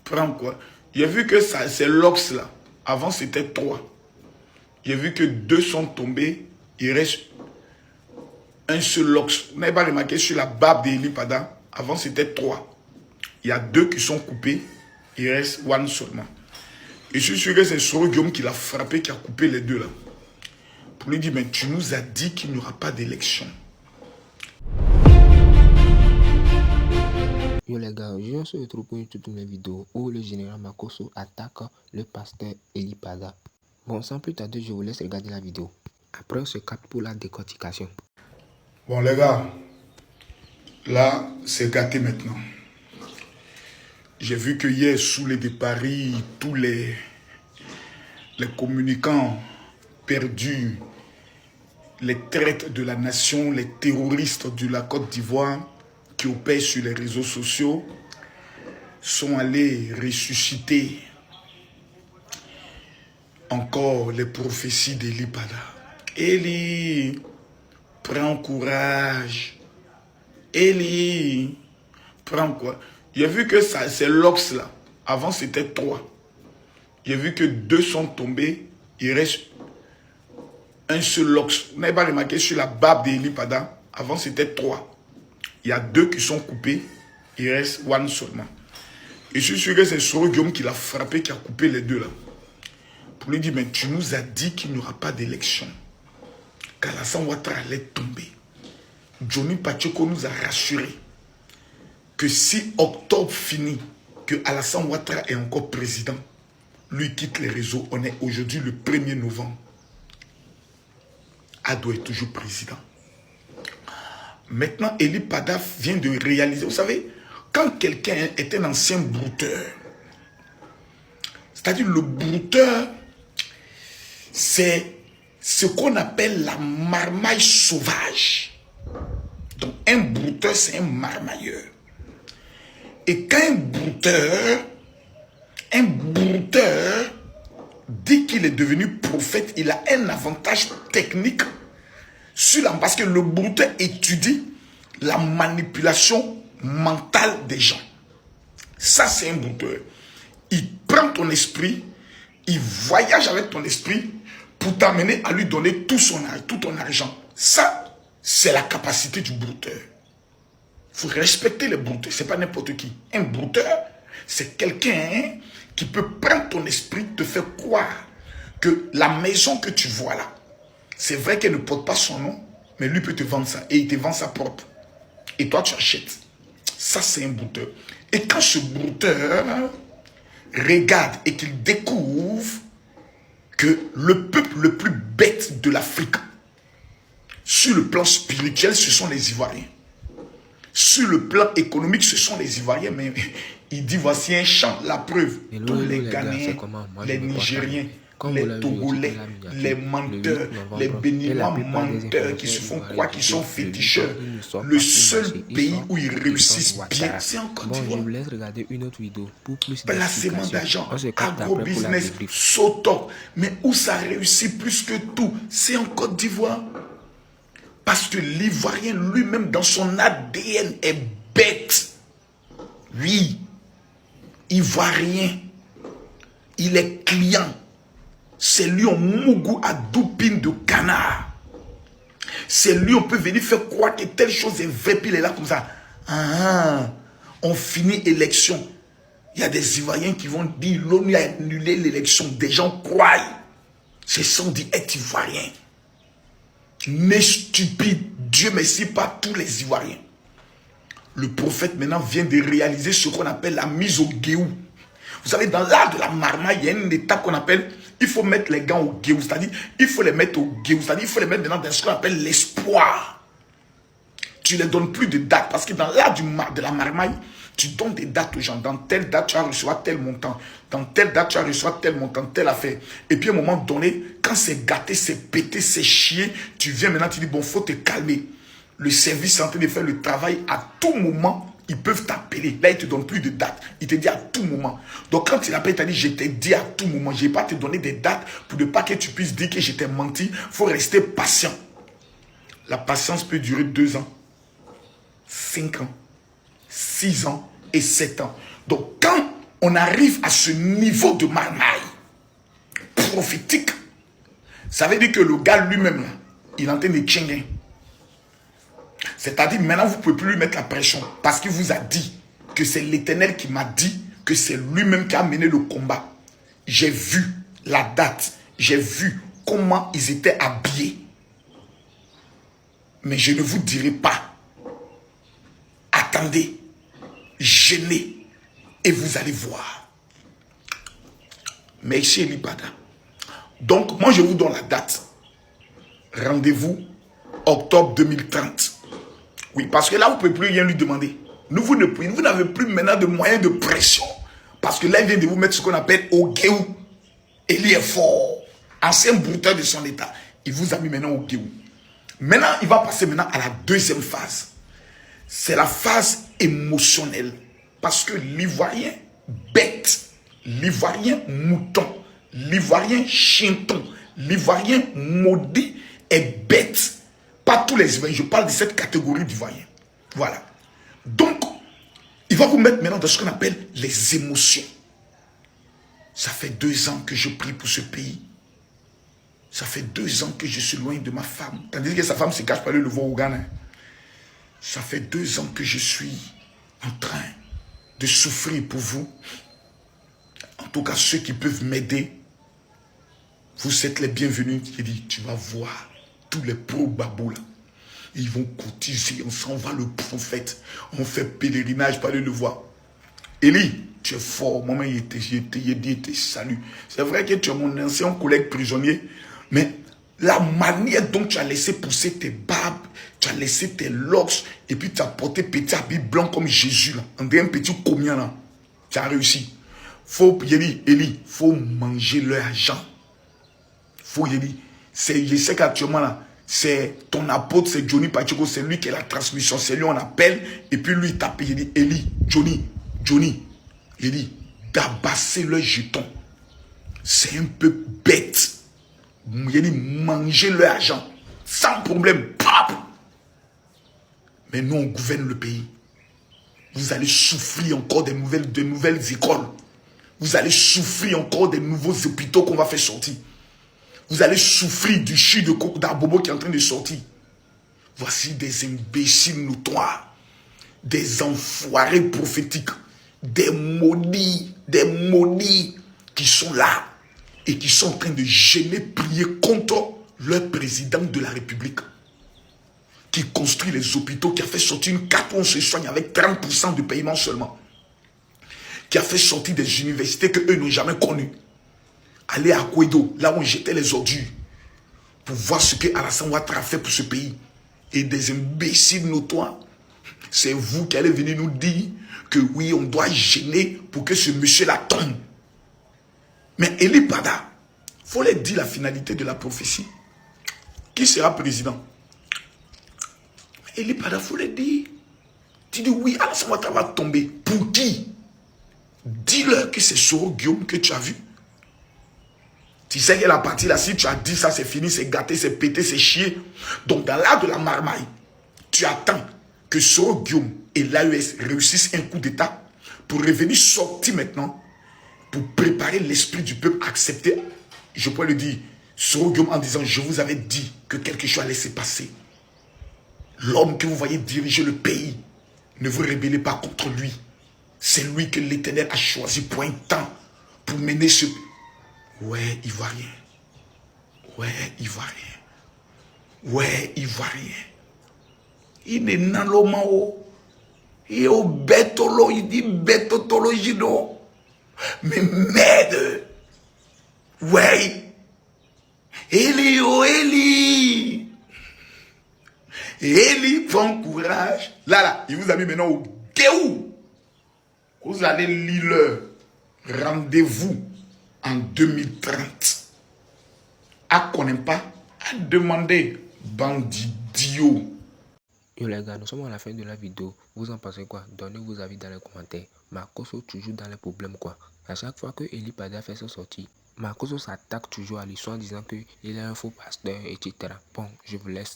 Prends quoi? J'ai vu que ça, c'est l'Ox là. Avant c'était 3. J'ai vu que 2 sont tombés. Il reste un seul Ox. Vous n'avez pas remarqué sur la barbe d'Eli Pada? Avant c'était 3. Il y a 2 qui sont coupés. Il reste 1 seulement. Et je suis sûr que c'est Soro Guillaume qui l'a frappé, qui a coupé les 2 là. Pour lui dire, mais tu nous as dit qu'il n'y aura pas d'élection. Yo les gars, je se retrouve pour une toute nouvelle vidéo où le général Makosso attaque le pasteur Eli Pada. Bon, sans plus tarder, je vous laisse regarder la vidéo. Après, on se capte pour la décortication. Bon les gars, là c'est gâté maintenant. J'ai vu que hier, sous les de Paris, tous les communicants perdus, les traites de la nation, les terroristes de la Côte d'Ivoire qui opèrent sur les réseaux sociaux sont allés ressusciter encore les prophéties d'Eli Pada. Eli, prends courage. Eli, prends quoi? J'ai vu que ça, c'est l'Ox là. Avant c'était 3. J'ai vu que 2 sont tombés. Il reste un seul Ox. Vous n'avez pas remarqué sur la barbe d'Eli Pada? Avant c'était 3. Il y a 2 qui sont coupés. Il reste 1 seulement. Et je suis sûr que c'est Soro Guillaume qui l'a frappé, qui a coupé les 2 là. Pour lui dire, mais tu nous as dit qu'il n'y aura pas d'élection. Qu'Alassane Ouattara allait tomber. Johnny Pacheco nous a rassuré que si octobre finit, que Alassane Ouattara est encore président, lui quitte les réseaux. On est aujourd'hui le 1er novembre. Ado est toujours président. Maintenant, Eli Pada vient de réaliser. Vous savez, quand quelqu'un est un ancien brouteur, c'est-à-dire le brouteur, c'est ce qu'on appelle la marmaille sauvage. Donc, un brouteur, c'est un marmailleur. Et quand un brouteur dit qu'il est devenu prophète, il a un avantage technique sur la, parce que le brouteur étudie la manipulation mentale des gens. Ça, c'est un brouteur. Il prend ton esprit, il voyage avec ton esprit pour t'amener à lui donner tout ton argent. Ça, c'est la capacité du brouteur. Il faut respecter les brouteurs, ce n'est pas n'importe qui. Un brouteur, c'est quelqu'un qui peut prendre ton esprit, te faire croire que la maison que tu vois là, c'est vrai qu'elle ne porte pas son nom, mais lui peut te vendre ça. Et il te vend sa propre. Et toi, tu achètes. Ça, c'est un brouteur. Et quand ce brouteur regarde et qu'il découvre que le peuple le plus bête de l'Afrique, sur le plan spirituel, ce sont les Ivoiriens. Sur le plan économique, ce sont les Ivoiriens, mais il dit voici un champ, la preuve. Tous les Ghanéens, les Nigériens, les Togolais, les menteurs, les Béninois menteurs qui se font croire qu'ils sont féticheurs. Le seul pays où ils réussissent bien, c'est en Côte d'Ivoire. Bon, je vous laisse regarder une autre vidéo pour plus placement d'argent, agro-business, sauto. Mais où ça réussit plus que tout, c'est en Côte d'Ivoire. Parce que l'Ivoirien lui-même, dans son ADN, est bête. Oui, Ivoirien, il est client. C'est lui, on mougou à doupine de canard. C'est lui, on peut venir faire croire que telle chose est vraie, puis il est là comme ça. On finit élection. Il y a des Ivoiriens qui vont dire l'ONU a annulé l'élection. Des gens croient. C'est sans dire être Ivoirien. Né stupide, Dieu merci, pas tous les Ivoiriens. Le prophète maintenant vient de réaliser ce qu'on appelle la mise au guéou. Vous savez, dans l'art de la marmaille, il y a une étape qu'on appelle, il faut mettre les gants au guéou, c'est-à-dire, il faut les mettre au guéou, c'est-à-dire, il faut les mettre maintenant dans ce qu'on appelle l'espoir. Tu ne les donnes plus de date, parce que dans l'art de la marmaille, tu donnes des dates aux gens. Dans telle date, tu vas recevoir tel montant. Dans telle date, tu vas recevoir tel montant, telle affaire. Et puis à un moment donné, quand c'est gâté, c'est pété, c'est chié, tu viens maintenant, tu dis, bon, il faut te calmer. Le service est en train de faire le travail à tout moment. Ils peuvent t'appeler. Là, ils ne te donnent plus de date. Ils te disent à tout moment. Donc, quand il appelle, il t'a dit, je t'ai dit à tout moment. Je n'ai pas te donné des dates pour ne pas que tu puisses dire que je t'ai menti. Il faut rester patient. La patience peut durer 2 ans, 5 ans, 6 ans, et 7 ans. Donc quand on arrive à ce niveau de marmaille prophétique, ça veut dire que le gars lui-même, il est en train de tchinguer. C'est-à-dire maintenant vous ne pouvez plus lui mettre la pression parce qu'il vous a dit que c'est l'Éternel qui m'a dit que c'est lui-même qui a mené le combat. J'ai vu la date, j'ai vu comment ils étaient habillés. Mais je ne vous dirai pas. Attendez, gênez et vous allez voir. Merci Eli Pada. Donc moi je vous donne la date. Rendez-vous octobre 2030. Oui, parce que là vous ne pouvez plus rien lui demander. Vous n'avez plus maintenant de moyens de pression. Parce que là, il vient de vous mettre ce qu'on appelle au guéou. Eli est fort. Ancien brouteur de son état. Il vous a mis maintenant au guéou. Maintenant, il va passer maintenant à la deuxième phase. C'est la phase émotionnelle. Parce que l'Ivoirien bête, l'Ivoirien mouton, l'Ivoirien chinton, l'Ivoirien maudit est bête. Pas tous les Ivoiriens. Je parle de cette catégorie d'Ivoiriens. Voilà. Donc, il va vous mettre maintenant dans ce qu'on appelle les émotions. Ça fait 2 ans que je prie pour ce pays. Ça fait 2 ans que je suis loin de ma femme. Tandis que sa femme se cache par le nouveau Ouganda. Ça fait 2 ans que je suis en train de souffrir pour vous. En tout cas, ceux qui peuvent m'aider, vous êtes les bienvenus. Il dit, tu vas voir tous les pro-babous là. Ils vont cotiser, on s'en va le prophète. On fait pèlerinage pour aller le voir. Eli, tu es fort. Maman, il était salut. C'est vrai que tu es mon ancien collègue prisonnier, mais la manière dont tu as laissé pousser tes barbes, tu as laissé tes locks, et puis tu as porté petit habit blanc comme Jésus, là. On dirait un petit combien là. Tu as réussi. Eli, faut manger leur argent. Faut Eli. Je sais qu'actuellement là, c'est ton apôtre, c'est Johnny Pacheco, c'est lui qui est la transmission, c'est lui on appelle, et puis lui il tape, il dit, Eli, Johnny, il dit, d'abasser le jeton. C'est un peu bête. Il dit, manger leur argent, sans problème, pap. Mais nous on gouverne le pays. Vous allez souffrir encore des nouvelles écoles. Vous allez souffrir encore des nouveaux hôpitaux qu'on va faire sortir. Vous allez souffrir du chi de d'Abobo qui est en train de sortir. Voici des imbéciles notoires, des enfoirés prophétiques, des maudits qui sont là et qui sont en train de gêner, prier contre leur président de la République, qui construit les hôpitaux, qui a fait sortir une carte où on se soigne avec 30% de paiement seulement, qui a fait sortir des universités qu'eux n'ont jamais connues. Aller à Kouedo, là où on jetait les ordures, pour voir ce que Alassane Ouattara a fait pour ce pays. Et des imbéciles notoires, c'est vous qui allez venir nous dire que oui, on doit gêner pour que ce monsieur-là tombe. Mais Eli Pada, il faut leur dire la finalité de la prophétie. Qui sera président? Eli Pada, il faut leur dire. Tu dis oui, Alassane Ouattara va tomber. Pour qui? Dis-leur que c'est Soro Guillaume que tu as vu. Tu sais que la partie là, si tu as dit ça, c'est fini, c'est gâté, c'est pété, c'est chier. Donc dans l'art de la marmaille, tu attends que Soro Guillaume et l'AES réussissent un coup d'état pour revenir sortir maintenant, pour préparer l'esprit du peuple, accepter, je pourrais le dire, Soro Guillaume en disant, je vous avais dit que quelque chose allait se passer. L'homme que vous voyez diriger le pays, ne vous rébellez pas contre lui. C'est lui que l'Éternel a choisi pour un temps, pour mener ce... Ouais, Ivoirien. Ouais, Ivoirien. Ouais, Ivoirien. Il est dans l'omao. Il est au bétolo. Il dit bétotologie, non. Mais merde. Ouais. Eli, oh Eli. Eli, prends courage. Là, il vous a mis maintenant au Guéou. Vous allez lire le rendez-vous en 2030. À connaît pas, à demander, bandidio. Yo les gars, nous sommes à la fin de la vidéo. Vous en pensez quoi? Donnez vos avis dans les commentaires. Makosso toujours dans les problèmes quoi. À chaque fois que Eli Pada fait sa sortie, Makosso s'attaque toujours à lui, en disant qu'il est un faux pasteur, etc. Bon, je vous laisse.